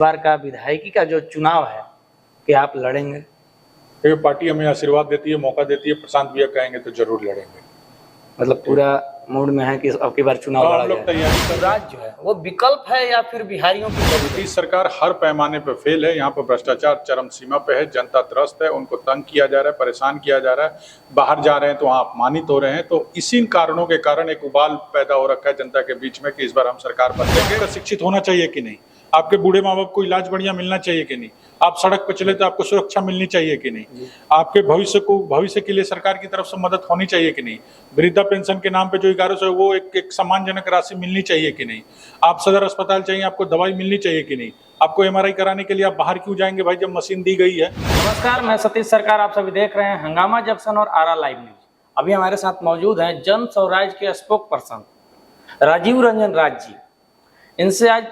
बार का विधायकी का जो चुनाव है कि आप लड़ेंगे? ये पार्टी हमें आशीर्वाद देती है, मौका देती है, प्रशांत भैया कहेंगे तो जरूर लड़ेंगे। मतलब पूरा मूड में है कि अब की बार चुनाव लड़ा हम लोग जाए। तैयारी कर रहे हैं। राज्य जो है वो विकल्प है या फिर बिहारियों की जरूरत? नीतीश सरकार हर पैमाने पर फेल है। यहाँ पर भ्रष्टाचार चरम सीमा पे है, जनता त्रस्त है, उनको तंग किया जा रहा है, परेशान किया जा रहा है, बाहर जा रहे हैं तो वहाँ अपमानित हो रहे हैं। तो इसी कारणों के कारण एक उबाल पैदा हो रखा है जनता के बीच में कि इस बार हम सरकार बदलेंगे। शिक्षित होना चाहिए कि नहीं? आपके बूढ़े माँ बाप को इलाज बढ़िया मिलना चाहिए कि नहीं? आप सड़क पर चले तो आपको सुरक्षा मिलनी चाहिए कि नहीं? आपके भविष्य के लिए सरकार की तरफ से मदद होनी चाहिए कि नहीं? वृद्धा पेंशन के नाम पे जो 1100 है वो एक सम्मानजनक राशि मिलनी चाहिए कि नहीं? आप सदर अस्पताल चाहिए, आपको दवाई मिलनी चाहिए कि नहीं? आपको MRI कराने के लिए आप बाहर क्यों जाएंगे भाई जब मशीन दी गई है? नमस्कार, मैं सतीश सरकार, आप सभी देख रहे हैं हंगामा जंक्शन और आरा लाइव न्यूज। अभी हमारे साथ मौजूद हैं जन स्वराज के स्पोक पर्सन राजीव रंजन राज जी। इनसे आज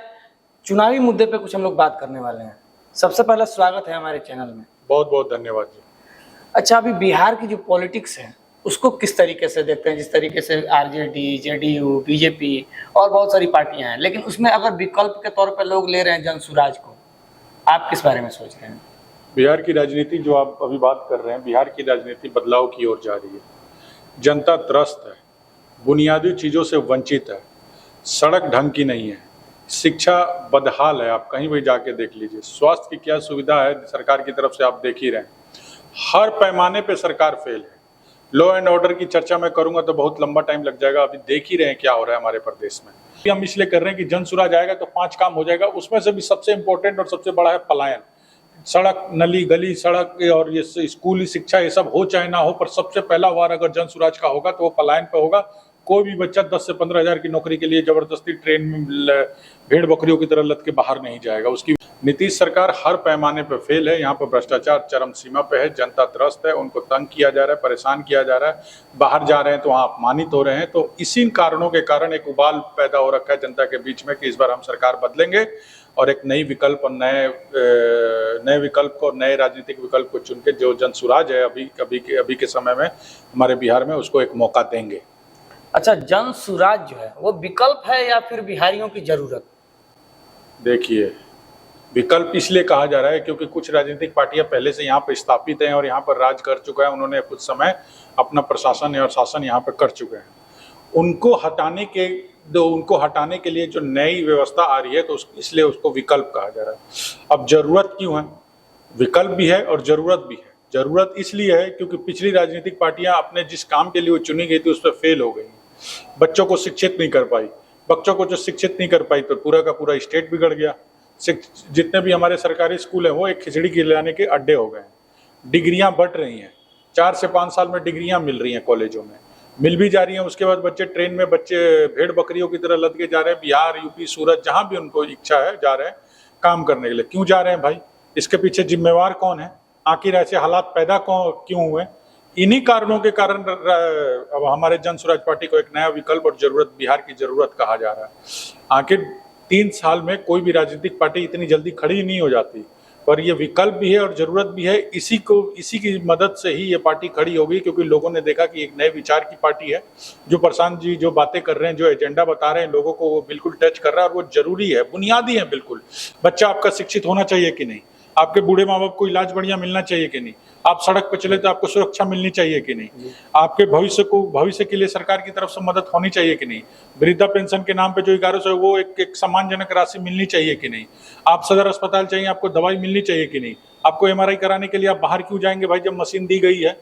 चुनावी मुद्दे पे कुछ हम लोग बात करने वाले हैं। सबसे पहले स्वागत है हमारे चैनल में। बहुत बहुत धन्यवाद जी। अच्छा, अभी बिहार की जो पॉलिटिक्स है उसको किस तरीके से देखते हैं? जिस तरीके से RJD, JDU, BJP और बहुत सारी पार्टियां हैं, लेकिन उसमें अगर विकल्प के तौर पर लोग ले रहे हैं जन सुराज को, आप किस बारे में सोच रहे हैं? बिहार की राजनीति जो आप अभी बात कर रहे हैं, बिहार की राजनीति बदलाव की ओर जा रही है। जनता त्रस्त है, बुनियादी चीज़ों से वंचित है, सड़क ढंग की नहीं है, शिक्षा बदहाल है, आप कहीं भी जाके देख लीजिए। स्वास्थ्य की क्या सुविधा है सरकार की तरफ से आप देख ही रहे हैं। हर पैमाने पे सरकार फेल है। लॉ एंड ऑर्डर की चर्चा मैं करूंगा तो बहुत लंबा टाइम लग जाएगा, अभी देख ही रहे हैं क्या हो रहा है हमारे प्रदेश में। हम इसलिए कर रहे हैं कि जन सुराज आएगा तो 5 काम हो जाएगा। उसमें से भी सबसे इंपॉर्टेंट और सबसे बड़ा है पलायन। सड़क, नली गली, सड़क और ये स्कूली शिक्षा, ये सब हो चाहे ना हो, पर सबसे पहला वार अगर जन सुराज का होगा तो वो पलायन पे होगा। कोई भी बच्चा 10 से 15 हज़ार की नौकरी के लिए जबरदस्ती ट्रेन में भेड़ बकरियों की तरह लद के बाहर नहीं जाएगा। उसकी नीतीश सरकार हर पैमाने पर फेल है। यहाँ पर भ्रष्टाचार चरम सीमा पे है, जनता त्रस्त है, उनको तंग किया जा रहा है, परेशान किया जा रहा है, बाहर जा रहे हैं तो वहाँ अपमानित हो रहे हैं। तो इसी कारणों के कारण एक उबाल पैदा हो रखा है जनता के बीच में कि इस बार हम सरकार बदलेंगे और एक नई विकल्प और नए विकल्प को और नए राजनीतिक विकल्प को चुन के जो जन सुराज है अभी के समय में हमारे बिहार में, उसको एक मौका देंगे। अच्छा, जन सुराज जो है वो विकल्प है या फिर बिहारियों की जरूरत? देखिए, विकल्प इसलिए कहा जा रहा है क्योंकि कुछ राजनीतिक पार्टियां पहले से यहाँ पर स्थापित हैं और यहाँ पर राज कर चुका है। उन्होंने कुछ समय अपना प्रशासन और शासन यहाँ पर कर चुके हैं। उनको हटाने के लिए जो नई व्यवस्था आ रही है तो इसलिए उसको विकल्प कहा जा रहा है। अब जरूरत क्यों है? विकल्प भी है और जरूरत भी है। जरूरत इसलिए है क्योंकि पिछली राजनीतिक पार्टियां अपने जिस काम के लिए वो चुनी गई थी उस पर फेल हो गई। बच्चों को शिक्षित नहीं कर पाई। बच्चों को जो शिक्षित नहीं कर पाई तो पूरा का पूरा स्टेट बिगड़ गया। जितने भी हमारे सरकारी स्कूल हैं वो एक खिचड़ी खिलाने के अड्डे हो गए। डिग्रियां बढ़ रही हैं, 4 से 5 साल में डिग्रियां मिल रही हैं, कॉलेजों में मिल भी जा रही हैं। उसके बाद बच्चे ट्रेन में भेड़ बकरियों की तरह लद के जा रहे हैं। बिहार, यूपी, सूरत, जहां भी उनको इच्छा है जा रहे हैं काम करने के लिए। क्यों जा रहे हैं भाई? इसके पीछे जिम्मेवार कौन है? आखिर ऐसे हालात पैदा क्यों हुए? इन्हीं कारणों के कारण अब हमारे जन स्वराज पार्टी को एक नया विकल्प और जरूरत, बिहार की जरूरत कहा जा रहा है। आखिर 3 साल में कोई भी राजनीतिक पार्टी इतनी जल्दी खड़ी नहीं हो जाती, पर ये विकल्प भी है और जरूरत भी है। इसी की मदद से ही ये पार्टी खड़ी होगी क्योंकि लोगों ने देखा कि एक नए विचार की पार्टी है। जो प्रशांत जी जो बातें कर रहे हैं, जो एजेंडा बता रहे हैं लोगों को, वो बिल्कुल टच कर रहा है और वो जरूरी है, बुनियादी है बिल्कुल। बच्चा आपका शिक्षित होना चाहिए कि नहीं? आपके बूढ़े माँ बाप को इलाज बढ़िया मिलना चाहिए कि नहीं? आप सड़क पर चले तो आपको सुरक्षा मिलनी चाहिए कि नहीं? आपके भविष्य के लिए सरकार की तरफ से मदद होनी चाहिए कि नहीं? वृद्धा पेंशन के नाम पे जो 1100 है वो एक सम्मानजनक राशि मिलनी चाहिए कि नहीं? आप सदर अस्पताल चाहिए, आपको दवाई मिलनी चाहिए कि नहीं? आपको MRI कराने के लिए आप बाहर क्यों जाएंगे भाई जब मशीन दी गई है?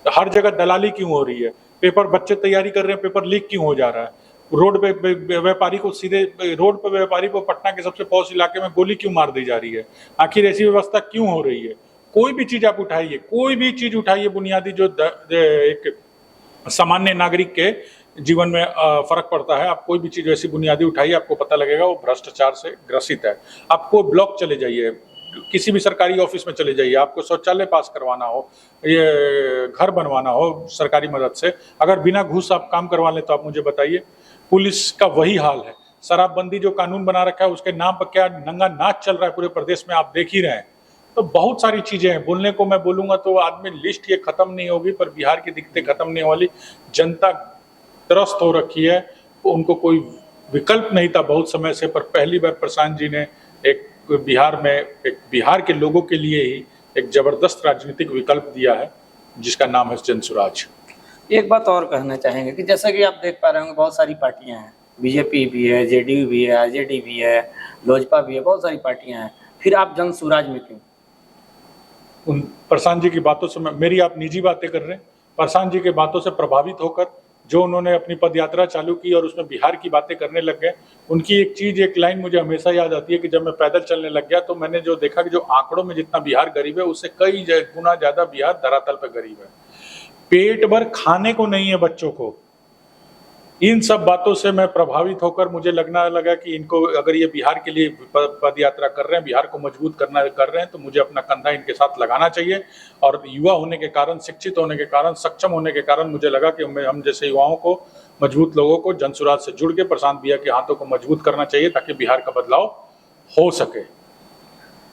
हर जगह दलाली क्यों हो रही है? पेपर बच्चे तैयारी कर रहे हैं, पेपर लीक क्यों हो जा रहा है? रोड पे व्यापारी को पटना के सबसे पॉश इलाके में गोली क्यों मार दी जा रही है? आखिर ऐसी व्यवस्था क्यों हो रही है? कोई भी चीज आप उठाइए, कोई भी चीज उठाइए बुनियादी जो एक सामान्य नागरिक के जीवन में फर्क पड़ता है, आप कोई भी चीज ऐसी बुनियादी उठाइए, आपको पता लगेगा वो भ्रष्टाचार से ग्रसित है। आप कोई ब्लॉक चले जाइए, किसी भी सरकारी ऑफिस में चले जाइए, आपको शौचालय पास करवाना हो, ये घर बनवाना हो सरकारी मदद से, अगर बिना घूस आप काम करवा लें तो आप मुझे बताइए। पुलिस का वही हाल है। शराबबंदी जो कानून बना रखा है उसके नाम पर क्या नंगा नाच चल रहा है पूरे प्रदेश में, आप देख ही रहे हैं। तो बहुत सारी चीजें हैं, बोलने को मैं बोलूंगा तो आदमी लिस्ट ये खत्म नहीं होगी, पर बिहार की दिक्कतें खत्म नहीं वाली। जनता त्रस्त हो रखी है, उनको कोई विकल्प नहीं था बहुत समय से, पर पहली बार प्रशांत जी ने एक बिहार में एक बिहार के लोगों के लिए ही एक जबरदस्त राजनीतिक विकल्प दिया है जिसका नाम है जनसुराज। एक बात और कहना चाहेंगे कि जैसा कि आप देख पा रहे होंगे बहुत सारी पार्टियां हैं, बीजेपी भी है, जेडीयू भी है, आरजेडी भी है, लोजपा भी है, बहुत सारी पार्टियां हैं, फिर आप जनसुराज में क्यों? उन प्रशांत जी की बातों से मेरी आप निजी बातें कर रहे हैं, प्रशांत जी के बातों से प्रभावित होकर जो उन्होंने अपनी पदयात्रा चालू की और उसमें बिहार की बातें करने लग गए। उनकी एक लाइन मुझे हमेशा याद आती है कि जब मैं पैदल चलने लग गया तो मैंने जो देखा कि जो आंकड़ों में जितना बिहार गरीब है उससे कई गुना ज्यादा बिहार धरातल पर गरीब है। पेट भर खाने को नहीं है बच्चों को। इन सब बातों से मैं प्रभावित होकर मुझे लगना लगा कि इनको अगर ये बिहार के लिए पद यात्रा कर रहे हैं, बिहार को मजबूत कर रहे हैं, तो मुझे अपना कंधा इनके साथ लगाना चाहिए। और युवा होने के कारण, शिक्षित होने के कारण, सक्षम होने के कारण मुझे लगा कि हम जैसे युवाओं को, मजबूत लोगों को जनसुराज से जुड़ के प्रशांत भैया के हाथों को मजबूत करना चाहिए ताकि बिहार का बदलाव हो सके।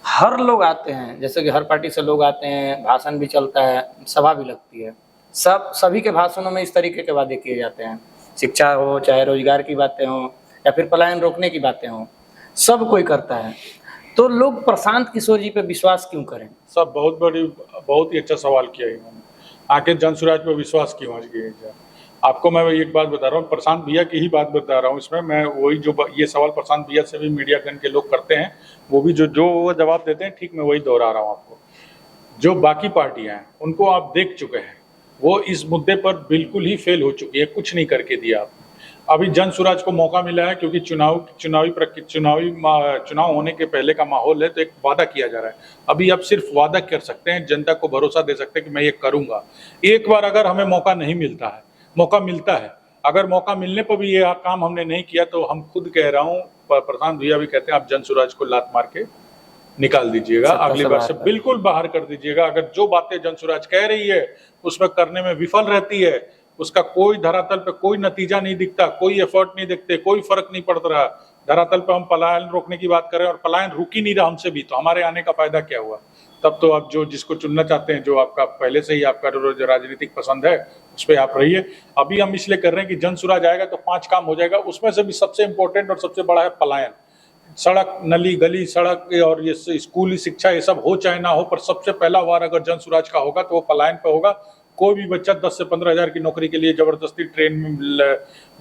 हर लोग आते हैं, जैसे कि हर पार्टी से लोग आते हैं, भाषण भी चलता है, सभा भी लगती है, सभी के भाषणों में इस तरीके के वादे किए जाते हैं, शिक्षा हो, चाहे रोजगार की बातें हो या फिर पलायन रोकने की बातें हो, सब कोई करता है। तो लोग प्रशांत किशोर जी पे विश्वास क्यों करें? सब बहुत ही अच्छा सवाल किया इन्होंने। आखिर जनसुराज पर विश्वास क्यों आज किया? आपको मैं एक बात बता रहा हूँ, प्रशांत भैया की ही बात बता रहा हूँ इसमें। मैं वही जो ये सवाल प्रशांत भैया से भी मीडिया गण के लोग करते हैं, वो भी जो जवाब देते हैं, ठीक मैं वही दोहरा रहा हूँ आपको। जो बाकी पार्टियां हैं उनको आप देख चुके हैं, वो इस मुद्दे पर बिल्कुल ही फेल हो चुकी है, कुछ नहीं करके दिया। अभी जनसुराज को मौका मिला है क्योंकि चुनाव होने के पहले का माहौल है, तो एक वादा किया जा रहा है। अभी आप सिर्फ वादा कर सकते हैं, जनता को भरोसा दे सकते हैं कि मैं ये करूंगा। एक बार अगर हमें मौका नहीं मिलता है, मौका मिलता है, अगर मौका मिलने पर भी ये काम हमने नहीं किया तो हम खुद कह रहा हूँ, प्रशांत भैया भी कहते हैं, आप जनसुराज को लात मार के निकाल दीजिएगा, अगली बार से बिल्कुल बाहर कर दीजिएगा। अगर जो बातें जनसुराज कह रही है उसमें करने में विफल रहती है, उसका कोई धरातल पे कोई नतीजा नहीं दिखता, कोई एफर्ट नहीं दिखते, कोई फर्क नहीं पड़ रहा। धरातल पे हम पलायन रोकने की बात कर रहे हैं और पलायन रुक ही नहीं रहा हमसे भी, तो हमारे आने का फायदा क्या हुआ? तब तो आप जिसको चुनना चाहते हैं, जो आपका पहले से ही आपका जो राजनीतिक पसंद है, उस पर आप रहिए। अभी हम इसलिए कर रहे हैं कि जनसुराज आएगा तो 5 काम हो जाएगा, उसमें से भी सबसे इंपॉर्टेंट और सबसे बड़ा है पलायन। सड़क, नली गली, सड़क और ये स्कूली शिक्षा, ये सब हो चाहे ना हो, पर सबसे पहला वार अगर जनसुराज का होगा तो वो पलायन पे होगा। कोई भी बच्चा 10 से 15 हज़ार की नौकरी के लिए जबरदस्ती ट्रेन में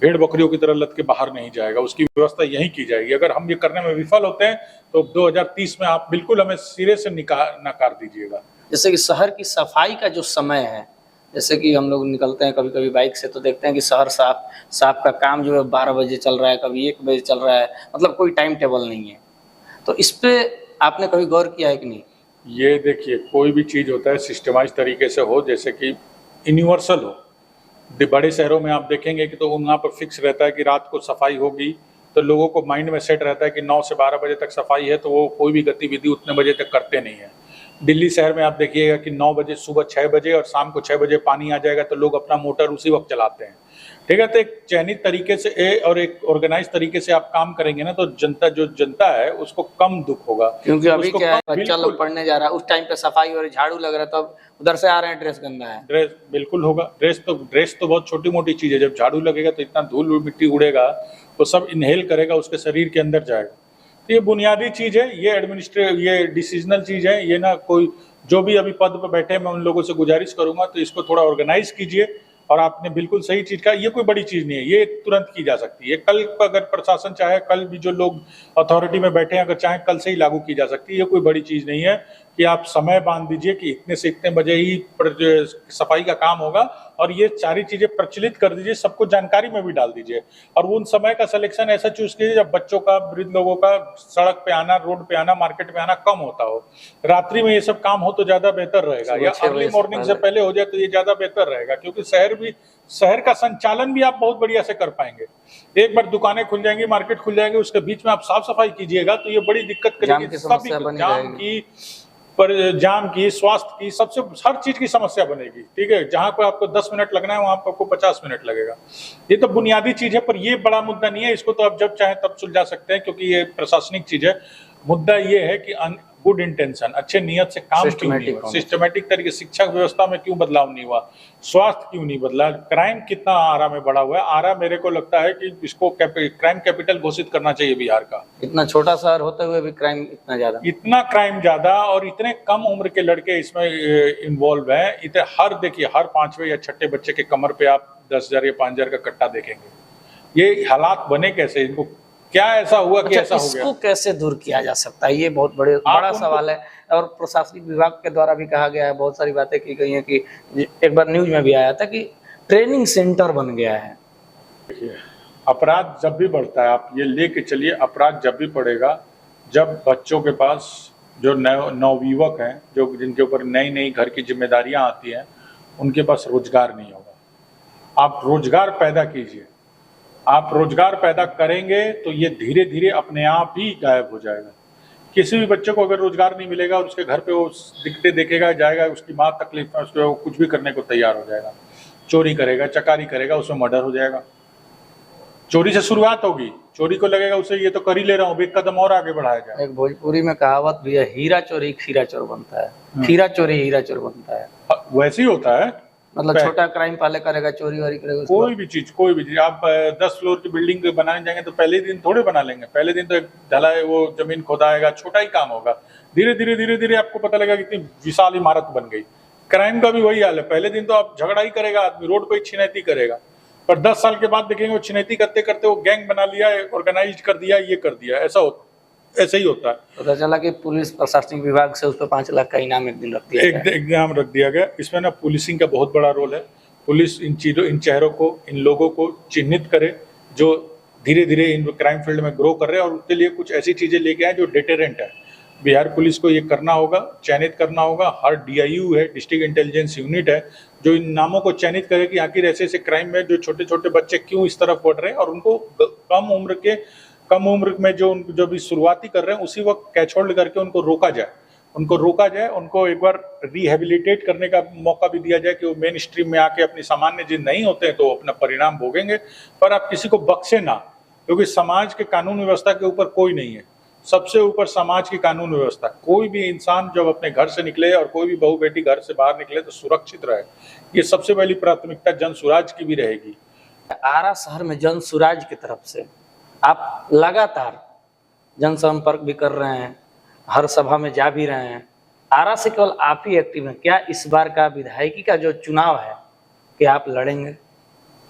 भेड़ बकरियों की तरह लद के बाहर नहीं जाएगा, उसकी व्यवस्था यहीं की जाएगी। अगर हम ये करने में विफल होते हैं तो 2030 में आप बिल्कुल हमें सिरे से नकार दीजिएगा। जैसे कि शहर की सफाई का जो समय है, जैसे कि हम लोग निकलते हैं कभी कभी बाइक से, तो देखते हैं कि शहर साफ का काम जो है 12 बजे चल रहा है, कभी 1 बजे चल रहा है, मतलब कोई टाइम टेबल नहीं है। तो इस पे आपने कभी गौर किया है कि नहीं? ये देखिए, कोई भी चीज़ होता है सिस्टमाइज तरीके से हो, जैसे कि यूनिवर्सल हो। बड़े शहरों में आप देखेंगे कि तो वहाँ पर फिक्स रहता है कि रात को सफाई होगी, तो लोगों को माइंड में सेट रहता है कि 9 से 12 बजे तक सफाई है, तो वो कोई भी गतिविधि उतने बजे तक करते नहीं है। दिल्ली शहर में आप देखिएगा कि 9 बजे, सुबह 6 बजे और शाम को 6 बजे पानी आ जाएगा, तो लोग अपना मोटर उसी वक्त चलाते हैं। ठीक है, तो एक चयनित तरीके से और एक ऑर्गेनाइज तरीके से आप काम करेंगे ना, तो जनता है उसको कम दुख होगा। क्योंकि अभी क्या है, बच्चा लोग पढ़ने जा रहा है, उस टाइम पे सफाई और झाड़ू लग रहा है, तब उधर से आ रहे हैं, ड्रेस गंदा है। ड्रेस बिल्कुल होगा। ड्रेस तो बहुत छोटी मोटी चीज़ है, जब झाड़ू लगेगा तो इतना धूल मिट्टी उड़ेगा, तो सब इनहेल करेगा, उसके शरीर के अंदर जाएगा। तो ये बुनियादी चीज़ है, ये डिसीजनल चीज़ है। ये ना कोई जो भी अभी पद पर बैठे, मैं उन लोगों से गुजारिश करूंगा तो इसको थोड़ा ऑर्गेनाइज कीजिए। और आपने बिल्कुल सही चीज़ कहा, ये कोई बड़ी चीज़ नहीं है, ये तुरंत की जा सकती है। कल अगर प्रशासन चाहे, कल भी जो लोग अथॉरिटी में बैठे हैं, अगर चाहे कल से ही लागू की जा सकती है। ये कोई बड़ी चीज़ नहीं है कि आप समय बांध दीजिए कि इतने से इतने बजे ही सफाई का काम होगा, और ये सारी चीज़ें प्रचलित कर दीजिए, सबको जानकारी में भी डाल दीजिए। और उन समय का सिलेक्शन ऐसा चूज कीजिए जब बच्चों का, वृद्ध लोगों का सड़क पे आना, रोड पे आना, मार्केट में आना कम होता हो। रात्रि में ये सब काम हो तो ज़्यादा बेहतर रहेगा, या अर्ली मॉर्निंग से पहले हो जाए तो ये ज़्यादा बेहतर रहेगा, क्योंकि शहर का संचालन भी आप बहुत बढ़िया से कर पाएंगे। एक बार दुकानें खुल जाएंगी, मार्केट खुल जाएंगे, उसके बीच में आप साफ सफाई कीजिएगा तो ये बड़ी दिक्कत करेगी। जाम की, स्वास्थ्य की, सबसे हर चीज की समस्या बनेगी। ठीक है, जहां पर आपको 10 मिनट लगना है वहां पर आपको 50 मिनट लगेगा। ये तो बुनियादी चीज है, पर ये बड़ा मुद्दा नहीं है। इसको तो आप जब चाहें तब सुलझा सकते हैं, क्योंकि ये प्रशासनिक चीज है। मुद्दा ये है कि गुड इंटेंशन, अच्छे नियत से काम क्यों नहीं Systematic हुआ, होना सिस्टमेटिक तरीके, शिक्षा व्यवस्था में क्यों बदलाव नहीं हुआ, स्वास्थ्य क्यों नहीं बदला, क्राइम कितना आरा में बढ़ा हुआ है। आरा मेरे को लगता है कि इसको क्राइम कैपिटल घोषित करना चाहिए बिहार का। इतना छोटा शहर होते हुए भी क्राइम इतना ज्यादा। इतना क्राइम ज्यादा और इतने कम उम्र के लड़के इसमें इन्वॉल्व हैं। इतने हर देखिए हर 5वें या 6ठे बच्चे के कमर पे आप 10,000 या 5,000 का कट्टा देखेंगे। ये हालात बने कैसे, इनको क्या ऐसा हुआ कि ऐसा हो गया? इसको कैसे दूर किया जा सकता है, ये बहुत बड़ा सवाल है। और प्रशासनिक विभाग के द्वारा भी कहा गया है, बहुत सारी बातें की गई हैं कि एक बार न्यूज में भी आया था कि ट्रेनिंग सेंटर बन गया है। देखिए अपराध जब भी बढ़ता है, आप ये लेके चलिए, अपराध जब भी बढ़ेगा जब बच्चों के पास जो नवयुवक हैं, जो जिनके ऊपर नई नई घर की जिम्मेदारियां आती हैं, उनके पास रोजगार नहीं होगा। आप रोजगार पैदा कीजिए, आप रोजगार पैदा करेंगे तो ये धीरे धीरे अपने आप ही गायब हो जाएगा। किसी भी बच्चे को अगर रोजगार नहीं मिलेगा और उसके घर पे वो दिखते देखेगा जाएगा, उसकी माँ तकलीफ में उसको कुछ भी करने को तैयार हो जाएगा, चोरी करेगा, चकारी करेगा, उसमें मर्डर हो जाएगा। चोरी से शुरुआत होगी, चोरी को लगेगा उसे ये तो कर ही ले रहा हूँ, एक कदम और आगे बढ़ाया जाए। एक भोजपुरी में कहावत भी है, हीरा चोरी खीरा चोर बनता है, खीरा चोरी हीरा चोर बनता है। वैसे ही होता है, मतलब छोटा क्राइम पहले करेगा, चोरी वारी करेगा, कोई भी चीज आप 10 फ्लोर की बिल्डिंग बनाने जाएंगे तो पहले दिन थोड़े बना लेंगे, पहले दिन तो एक ढलाई, वो जमीन खोदाएगा, छोटा ही काम होगा। धीरे धीरे आपको पता लगेगा कितनी विशाल इमारत बन गई। क्राइम का भी वही हाल है, पहले दिन तो आप झगड़ा ही करेगा आदमी, रोड पे छिनैती करेगा, पर 10 साल के बाद देखेंगे वो छिनैती करते करते वो गैंग बना लिया, ऑर्गेनाइज कर दिया, ये कर दिया। ऐसा ही होता है। पता चला कि पुलिस प्रशासनिक विभाग से उस पर 5 लाख का इनाम एक दिन रख दिया गया। एक इनाम रख दिया गया। इसमें ना पुलिसिंग का बहुत बड़ा रोल है। पुलिस इन चीजों, इन चेहरों को, इन लोगों को चिन्हित करे जो धीरे धीरे इन क्राइम फील्ड में ग्रो कर रहे हैं, और उसके लिए कुछ ऐसी चीजें लेके आए जो डिटेरेंट है। बिहार पुलिस को ये करना होगा, चयनित करना होगा। हर DIU है, डिस्ट्रिक्ट इंटेलिजेंस यूनिट है, जो इन नामों को चयनित करे कि आखिर ऐसे ऐसे क्राइम में जो छोटे छोटे बच्चे क्यों इस तरफ बढ़ रहे हैं, और उनको कम उम्र में जो भी शुरुआती कर रहे हैं उसी वक्त कैच होल्ड करके उनको रोका जाए, उनको एक बार रिहेबिलिटेट करने का मौका भी दिया जाए कि वो मेन स्ट्रीम में आके अपनी सामान्य जिन नहीं होते हैं तो अपना परिणाम भोगेंगे। पर आप किसी को बख्शे ना, क्योंकि समाज के कानून व्यवस्था के ऊपर कोई नहीं है, सबसे ऊपर समाज की कानून व्यवस्था। कोई भी इंसान जब अपने घर से निकले और कोई भी बहू बेटी घर से बाहर निकले तो सुरक्षित रहे, ये सबसे पहली प्राथमिकता जन सुराज की भी रहेगी। आरा शहर में जन सुराज की तरफ से आप लगातार जनसंपर्क भी कर रहे हैं, हर सभा में जा भी रहे हैं। आरा से केवल आप ही एक्टिव हैं, क्या इस बार का विधायकी का जो चुनाव है कि आप लड़ेंगे?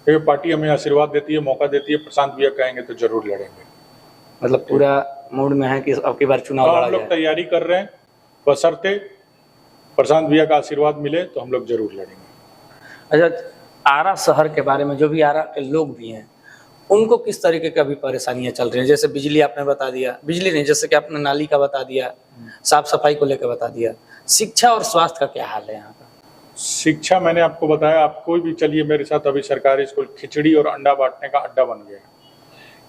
ये पार्टी हमें आशीर्वाद देती है, मौका देती है, प्रशांत भैया कहेंगे तो जरूर लड़ेंगे। मतलब पूरा मूड में है कि अब की बार चुनाव लड़ा हम लोग जाए। तैयारी कर रहे हैं, बशर्ते प्रशांत भैया का आशीर्वाद मिले तो हम लोग जरूर लड़ेंगे। अच्छा, आरा शहर के बारे में जो भी आरा के लोग भी हैं, उनको किस तरीके का भी परेशानियां चल रही हैं? जैसे बिजली आपने बता दिया, बिजली नहीं, जैसे कि आपने नाली का बता दिया, साफ सफाई को लेकर बता दिया। शिक्षा और स्वास्थ्य का क्या हाल है यहाँ का? शिक्षा मैंने आपको बताया, आप कोई भी चलिए मेरे साथ, अभी सरकारी स्कूल खिचड़ी और अंडा बांटने का अड्डा बन गया।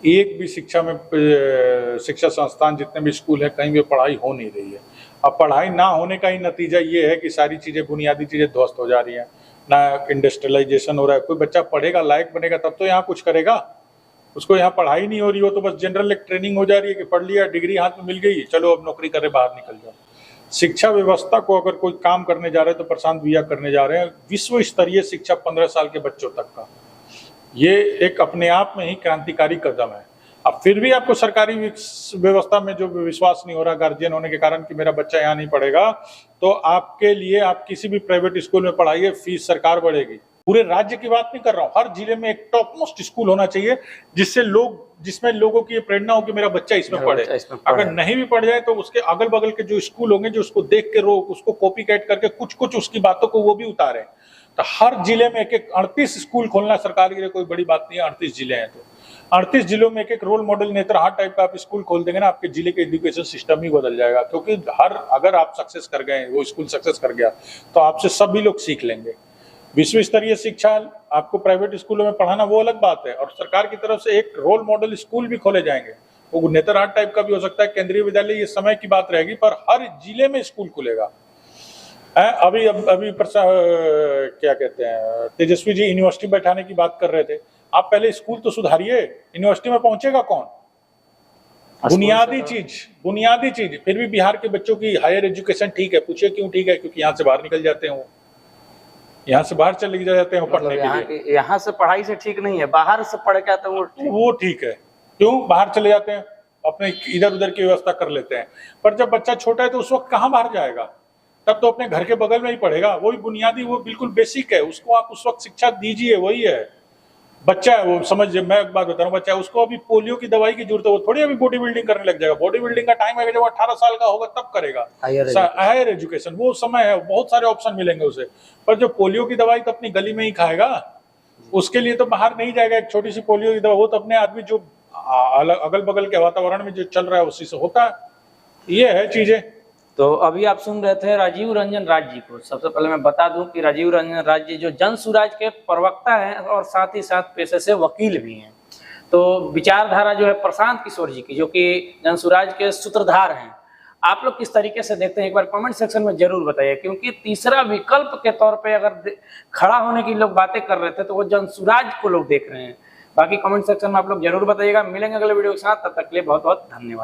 एक भी शिक्षा संस्थान, जितने भी स्कूल है, कहीं भी पढ़ाई हो नहीं रही है। अब पढ़ाई ना होने का ही नतीजा ये है कि सारी चीजें, बुनियादी चीजें ध्वस्त हो जा रही हैं, ना इंडस्ट्रियलाइजेशन हो रहा है। कोई बच्चा पढ़ेगा, लायक बनेगा तब तो यहाँ कुछ करेगा। उसको यहाँ पढ़ाई नहीं हो रही हो तो बस जनरल एक ट्रेनिंग हो जा रही है कि पढ़ लिया, डिग्री हाथ में मिल गई, चलो अब नौकरी करे, बाहर निकल जाओ। शिक्षा व्यवस्था को अगर कोई काम करने जा रहे हैं तो प्रशांत भैया करने जा रहे हैं। विश्व स्तरीय शिक्षा 15 साल के बच्चों तक का, ये एक अपने आप में ही क्रांतिकारी कदम है। अब फिर भी आपको सरकारी व्यवस्था में जो विश्वास नहीं हो रहा गार्जियन होने के कारण कि मेरा बच्चा यहाँ नहीं पढ़ेगा, तो आपके लिए आप किसी भी प्राइवेट स्कूल में पढ़ाइए, फीस सरकार बढ़ेगी। पूरे राज्य की बात नहीं कर रहा हूँ, हर जिले में एक टॉप मोस्ट स्कूल होना चाहिए जिसमें लोगों की प्रेरणा हो कि मेरा बच्चा इसमें पढ़े। अगर नहीं भी पढ़ जाए तो उसके अगल बगल के जो स्कूल होंगे, जो उसको देख के उसको कॉपी कैट करके कुछ उसकी बातों को वो भी उतारे। तो हर जिले में एक 38 स्कूल खोलना सरकार के लिए कोई बड़ी बात नहीं है। 38 जिले हैं तो 38 जिलों में एक रोल मॉडल नेत्रहाट टाइप का आप स्कूल खोल देंगे ना, आपके जिले के एजुकेशन सिस्टम ही बदल जाएगा। क्योंकि अगर आप सक्सेस कर गए, वो स्कूल सक्सेस कर गया, तो आपसे सभी लोग सीख लेंगे। विश्व स्तरीय शिक्षा आपको प्राइवेट स्कूलों में पढ़ाना वो अलग बात है, और सरकार की तरफ से एक रोल मॉडल स्कूल भी खोले जाएंगे। वो नेत्रहाट टाइप का भी हो सकता है, केंद्रीय विद्यालय, ये समय की बात रहेगी, पर हर जिले में स्कूल खुलेगा। अभी क्या कहते हैं, तेजस्वी जी यूनिवर्सिटी बैठाने की बात कर रहे थे। आप पहले स्कूल तो सुधारिए, यूनिवर्सिटी में पहुंचेगा कौन? बुनियादी चीज फिर भी बिहार के बच्चों की हायर एजुकेशन ठीक है। पूछिए क्यों ठीक है? क्योंकि यहाँ से बाहर निकल जाते हैं, वो यहाँ से बाहर चले जाते हैं पढ़ने के लिए। यहाँ से पढ़ाई से ठीक नहीं है, बाहर से पढ़ के आते हैं वो ठीक है। क्यों बाहर चले जाते हैं? अपने इधर उधर की व्यवस्था कर लेते हैं। पर जब बच्चा छोटा है तो उस वक्त कहाँ बाहर जाएगा? तब तो अपने घर के बगल में ही पढ़ेगा। वही बुनियादी, वो बिल्कुल बेसिक है, उसको आप उस वक्त शिक्षा दीजिए। वही है, बच्चा है वो, समझ, मैं एक बात बता रहा हूँ, बच्चा है उसको अभी पोलियो की दवाई की जरूरत है, वो थोड़ी अभी बॉडी बिल्डिंग करने लग जाएगा। बॉडी बिल्डिंग का टाइम आएगा जब 18 साल का होगा तब करेगा हायर एजुकेशन। वो समय है, बहुत सारे ऑप्शन मिलेंगे उसे। पर जो पोलियो की दवाई तो अपनी गली में ही खाएगा, उसके लिए तो बाहर नहीं जाएगा। एक छोटी सी पोलियो की दवा वो तो अपने आदमी जो अगल बगल के वातावरण में जो चल रहा है उसी से होता है। ये है चीजें। तो अभी आप सुन रहे थे राजीव रंजन राज जी को। सबसे पहले मैं बता दूं कि राजीव रंजन राज जी जो जन सुराज के प्रवक्ता हैं और साथ ही साथ पेशे से वकील भी हैं। तो विचारधारा जो है प्रशांत किशोर जी की, जो कि जन सुराज के सूत्रधार हैं, आप लोग किस तरीके से देखते हैं एक बार कमेंट सेक्शन में जरूर बताइए। क्योंकि तीसरा विकल्प के तौर पे अगर खड़ा होने की लोग बातें कर रहे थे तो वो जन सुराज को लोग देख रहे हैं। बाकी कमेंट सेक्शन में आप लोग जरूर बताइएगा। मिलेंगे अगले वीडियो के साथ, तब तक के लिए बहुत बहुत धन्यवाद।